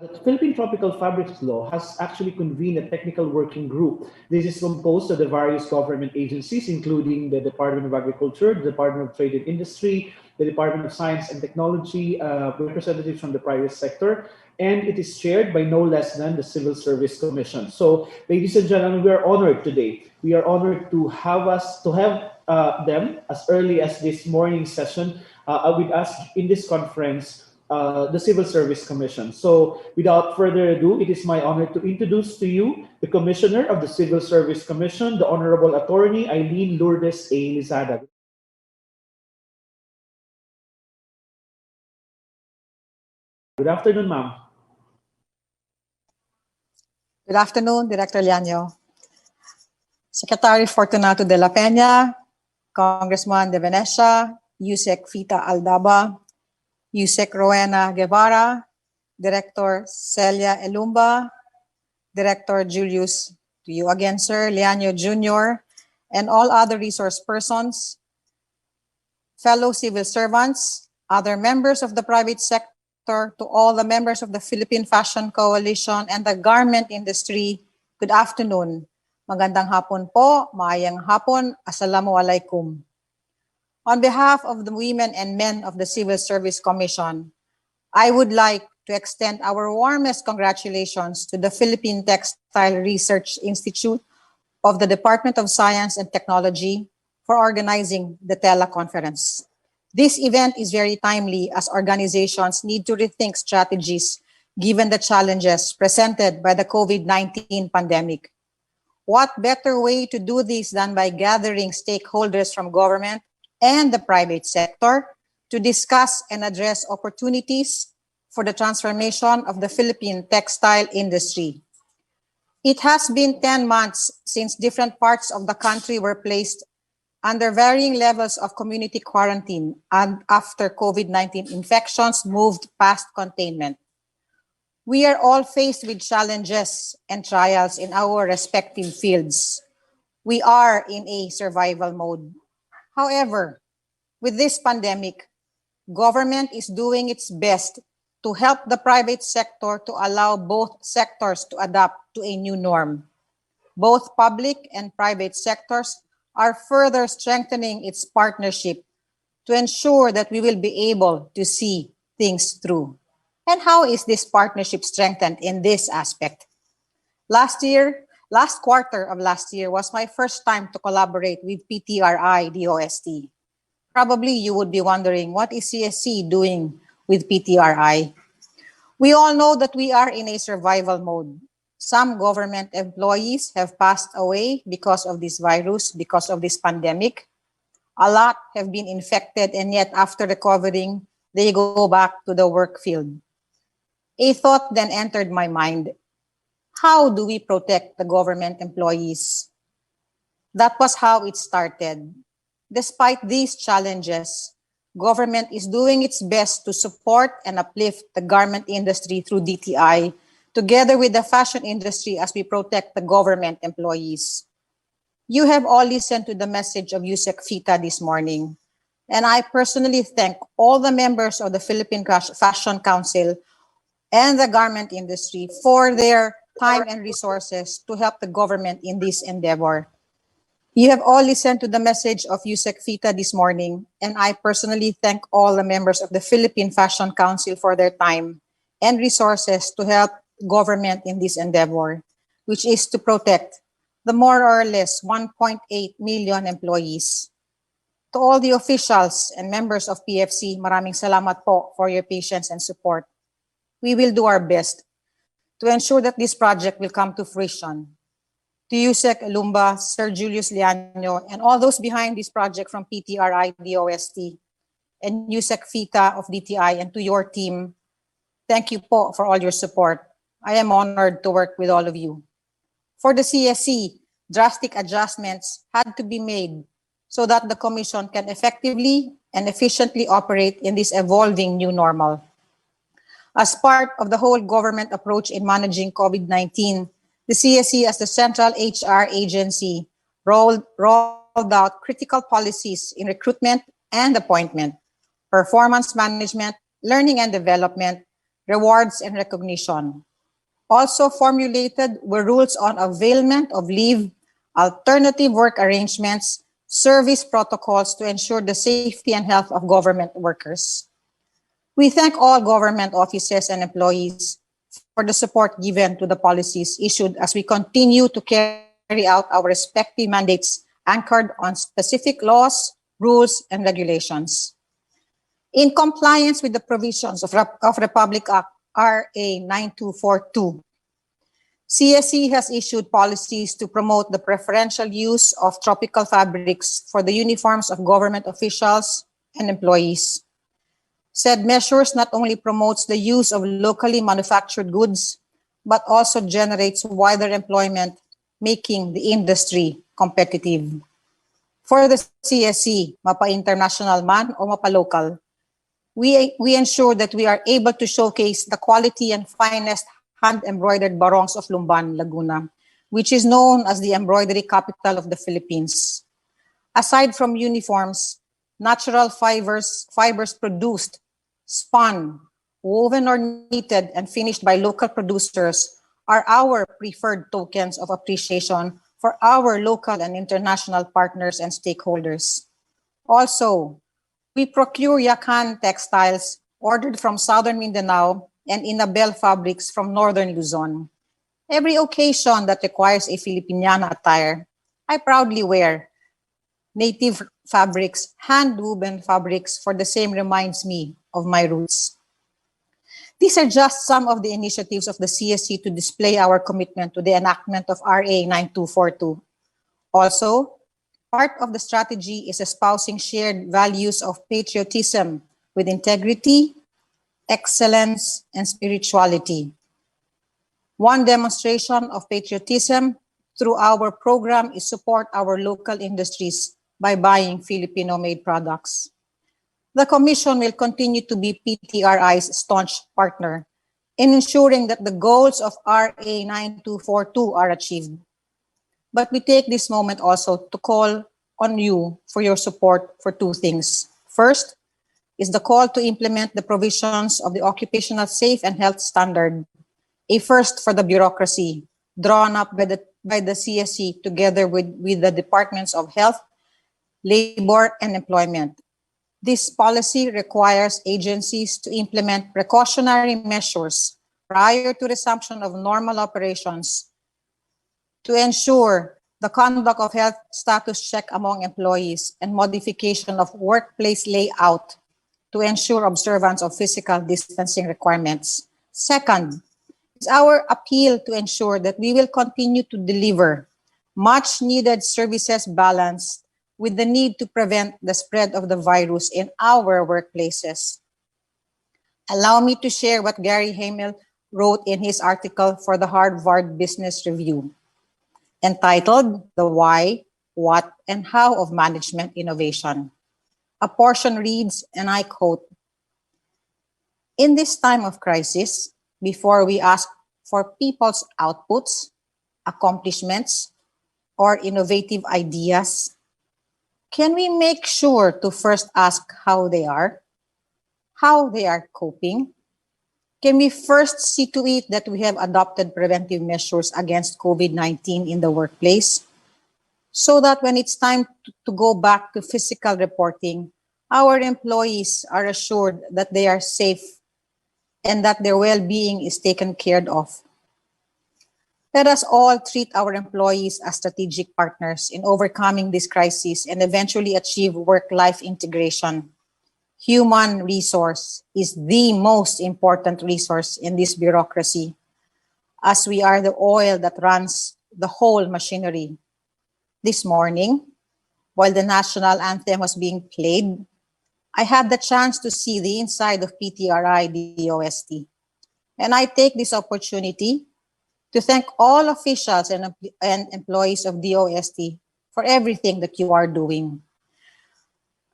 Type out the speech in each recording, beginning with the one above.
The Philippine Tropical Fabrics Law has actually convened a technical working group. This is composed of the various government agencies, including the Department of Agriculture, the Department of Trade and Industry, the Department of Science and Technology, representatives from the private sector, and it is chaired by no less than the Civil Service Commission. So, ladies and gentlemen, we are honored today. We are honored to have them as early as this morning session with us in this conference, the Civil Service Commission. So without further ado, it is my honor to introduce to you the Commissioner of the Civil Service Commission, the Honorable Attorney Aileen Lourdes A. Lizada. Good afternoon, ma'am. Good afternoon, Director Llano. Secretary Fortunato de la Peña, Congressman De Venecia, Yusek Fita Aldaba, Yusek Rowena Guevara, Director Celia Elumba, Director Julius, to you again, sir, Llano Jr., and all other resource persons, fellow civil servants, other members of the private sector, to all the members of the Philippine Fashion Coalition and the garment industry, good afternoon. Magandang hapon po, maayang hapon, assalamualaikum. On behalf of the women and men of the Civil Service Commission, I would like to extend our warmest congratulations to the Philippine Textile Research Institute of the Department of Science and Technology for organizing the TELA conference. This event is very timely as organizations need to rethink strategies given the challenges presented by the COVID-19 pandemic. What better way to do this than by gathering stakeholders from government and the private sector to discuss and address opportunities for the transformation of the Philippine textile industry. It has been 10 months since different parts of the country were placed under varying levels of community quarantine and after COVID-19 infections moved past containment. We are all faced with challenges and trials in our respective fields. We are in a survival mode. However, with this pandemic, government is doing its best to help the private sector to allow both sectors to adapt to a new norm. Both public and private sectors are further strengthening its partnership to ensure that we will be able to see things through. And how is this partnership strengthened in this aspect? Last quarter of last year was my first time to collaborate with PTRI DOST. Probably you would be wondering, what is CSC doing with PTRI? We all know that we are in a survival mode. Some government employees have passed away because of this virus, because of this pandemic. A lot have been infected, and yet after recovering, they go back to the work field. A thought then entered my mind. How do we protect the government employees? That was how it started. Despite these challenges, government is doing its best to support and uplift the garment industry through DTI, together with the fashion industry as we protect the government employees. You have all listened to the message of Yusek Fita this morning, and I personally thank all the members of the Philippine Fashion Council and the garment industry for their time and resources to help the government in this endeavor. You have all listened to the message of Yusek Fita this morning, and I personally thank all the members of the Philippine Fashion Council for their time and resources to help government in this endeavor, which is to protect the more or less 1.8 million employees. To all the officials and members of PFC, maraming salamat po for your patience and support. We will do our best to ensure that this project will come to fruition. To Yusek Elumba, Sir Julius Llano, and all those behind this project from PTRI, DOST, and Yusek Fita of DTI, and to your team, thank you po for all your support. I am honored to work with all of you. For the CSC, drastic adjustments had to be made so that the Commission can effectively and efficiently operate in this evolving new normal. As part of the whole government approach in managing COVID-19, the CSC as the central HR agency rolled out critical policies in recruitment and appointment, performance management, learning and development, rewards, and recognition. Also formulated were rules on availment of leave, alternative work arrangements, service protocols to ensure the safety and health of government workers. We thank all government offices and employees for the support given to the policies issued as we continue to carry out our respective mandates anchored on specific laws, rules, and regulations. In compliance with the provisions of Republic Act RA 9242, CSE has issued policies to promote the preferential use of tropical fabrics for the uniforms of government officials and employees. Said measures not only promotes the use of locally manufactured goods, but also generates wider employment, making the industry competitive. For the CSE, mapa-international man o mapa-local, we ensure that we are able to showcase the quality and finest hand-embroidered barongs of Lumban, Laguna, which is known as the embroidery capital of the Philippines. Aside from uniforms, natural fibers produced, spun, woven or knitted, and finished by local producers are our preferred tokens of appreciation for our local and international partners and stakeholders. Also, we procure Yakan textiles ordered from Southern Mindanao and Inabel fabrics from Northern Luzon. Every occasion that requires a Filipiniana attire, I proudly wear native fabrics, hand-woven fabrics, for the same reminds me of my roots. These are just some of the initiatives of the CSC to display our commitment to the enactment of RA 9242. Also, part of the strategy is espousing shared values of patriotism with integrity, excellence, and spirituality. One demonstration of patriotism through our program is support our local industries by buying Filipino-made products. The Commission will continue to be PTRI's staunch partner in ensuring that the goals of RA 9242 are achieved. But we take this moment also to call on you for your support for two things. First is the call to implement the provisions of the Occupational Safe and Health Standard, a first for the bureaucracy, drawn up by the CSC together with the Departments of Health, Labor, and Employment. This policy requires agencies to implement precautionary measures prior to resumption of normal operations to ensure the conduct of health status check among employees and modification of workplace layout to ensure observance of physical distancing requirements. Second, is our appeal to ensure that we will continue to deliver much needed services balanced with the need to prevent the spread of the virus in our workplaces. Allow me to share what Gary Hamel wrote in his article for the Harvard Business Review, entitled The Why, What, and How of Management Innovation. A portion reads, and I quote, "In this time of crisis, before we ask for people's outputs, accomplishments, or innovative ideas, can we make sure to first ask how they are coping? Can we first see to it that we have adopted preventive measures against COVID-19 in the workplace so that when it's time to go back to physical reporting, our employees are assured that they are safe and that their well-being is taken care of? Let us all treat our employees as strategic partners in overcoming this crisis and eventually achieve work-life integration. Human resource is the most important resource in this bureaucracy, as we are the oil that runs the whole machinery. This morning, while the national anthem was being played, I had the chance to see the inside of PTRI DOST. And I take this opportunity to thank all officials and employees of DOST for everything that you are doing.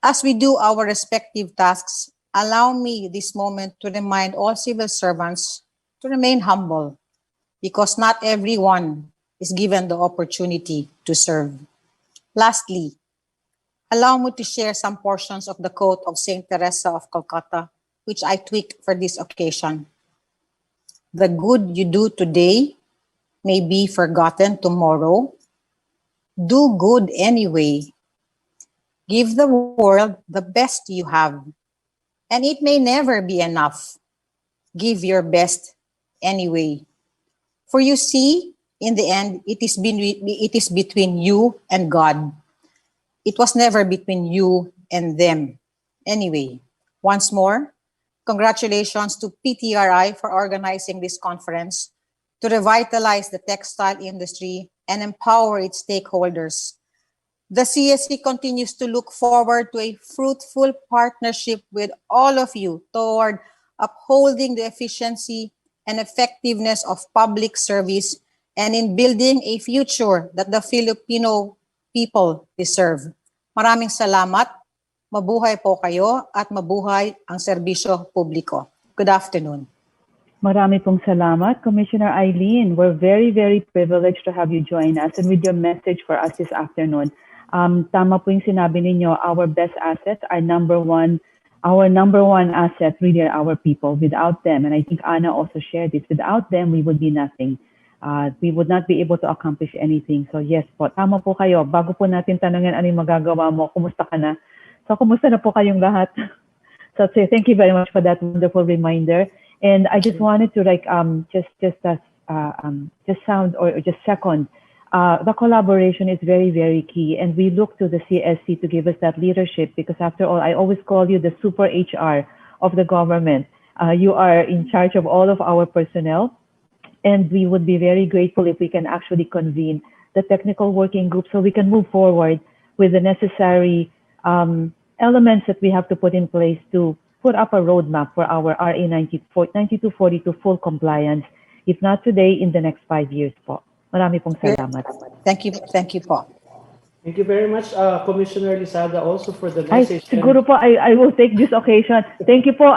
As we do our respective tasks, allow me this moment to remind all civil servants to remain humble, because not everyone is given the opportunity to serve. Lastly, allow me to share some portions of the quote of Saint Teresa of Calcutta, which I tweaked for this occasion. the good you do today may be forgotten tomorrow. Do good anyway. Give the world the best you have, and it may never be enough. Give your best anyway. For you see, in the end, it is between you and God. It was never between you and them. Anyway, once more, congratulations to PTRI for organizing this conference to revitalize the textile industry and empower its stakeholders. The CSC continues to look forward to a fruitful partnership with all of you toward upholding the efficiency and effectiveness of public service and in building a future that the Filipino people deserve. Maraming salamat. Mabuhay po kayo at mabuhay ang serbisyo publiko. Good afternoon. Marami pong salamat, Commissioner Aileen. We're very, very privileged to have you join us and with your message for us this afternoon. Tama po yung sinabi ninyo, our best assets, our number one asset really are our people. Without them, and I think Anna also shared this, without them, we would be nothing. We would not be able to accomplish anything. So yes po, tama po kayo. Bago po natin tanungin ano yung magagawa mo, kumusta ka na? So kumusta na po kayong lahat? So thank you very much for that wonderful reminder. And I just wanted to just second. The collaboration is very, very key, and we look to the CSC to give us that leadership because after all, I always call you the super HR of the government. You are in charge of all of our personnel, and we would be very grateful if we can actually convene the technical working group so we can move forward with the necessary elements that we have to put in place to put up a roadmap for our RA 9242 full compliance, if not today, in the next 5 years po. Marami pong salamat. Thank you po. Thank you very much, Commissioner Lizada, also for the message. Siguro po, I will take this occasion. Thank you po,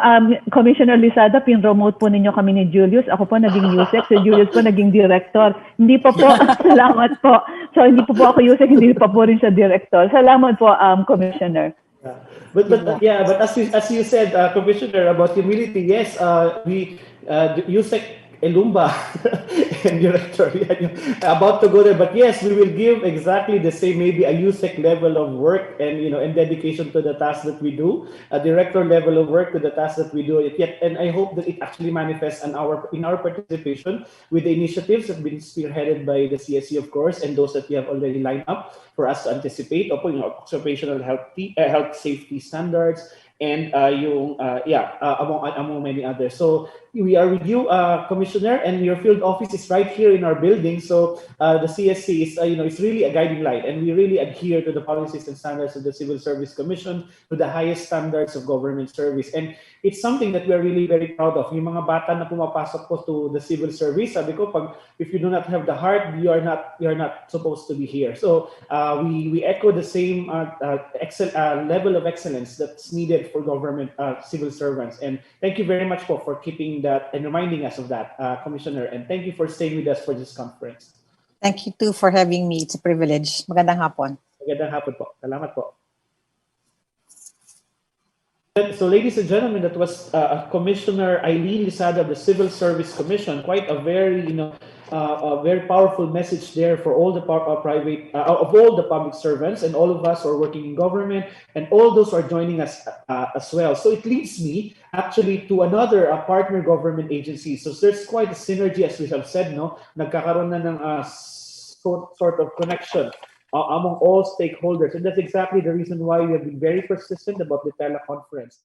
Commissioner Lizada. Pin-promote po ninyo kami ni Julius. Ako po naging USEC, si Julius po naging director. Hindi pa po, salamat po. So hindi po ako USEC, hindi pa po rin siya director. Salamat po, Commissioner. But as you said, Commissioner, about humility, yes, we USEC Elumba and Director about to go there, but yes, we will give exactly the same, maybe a USEC level of work and and dedication to the task that we do, a director level of work to the task that we do. And I hope that it actually manifests in our participation with the initiatives that have been spearheaded by the CSC, of course, and those that we have already lined up for us to anticipate. Occupational health safety standards, and among many others. So we are with you, Commissioner, and your field office is right here in our building. So the CSC is, is really a guiding light, and we really adhere to the policies and standards of the Civil Service Commission, to the highest standards of government service. And it's something that we are really very proud of. Yung mga bata na pumapasok po to the civil service, sabi ko, if you do not have the heart, you are not supposed to be here. So we echo the same level of excellence that's needed for government civil servants. And thank you very much for keeping that and reminding us of that, Commissioner. And thank you for staying with us for this conference. Thank you too for having me. It's a privilege. Magandang hapon. Magandang hapon po. Salamat po. So, ladies and gentlemen, that was Commissioner Aileen Lizada of the Civil Service Commission. Quite a very, a very powerful message there for all the all the public servants and all of us who are working in government and all those who are joining us as well. So it leads me actually to another partner government agency. So there's quite a synergy, as we have said, nagkakaroon na ng sort of connection among all stakeholders. And that's exactly the reason why we have been very persistent about the TELA conference.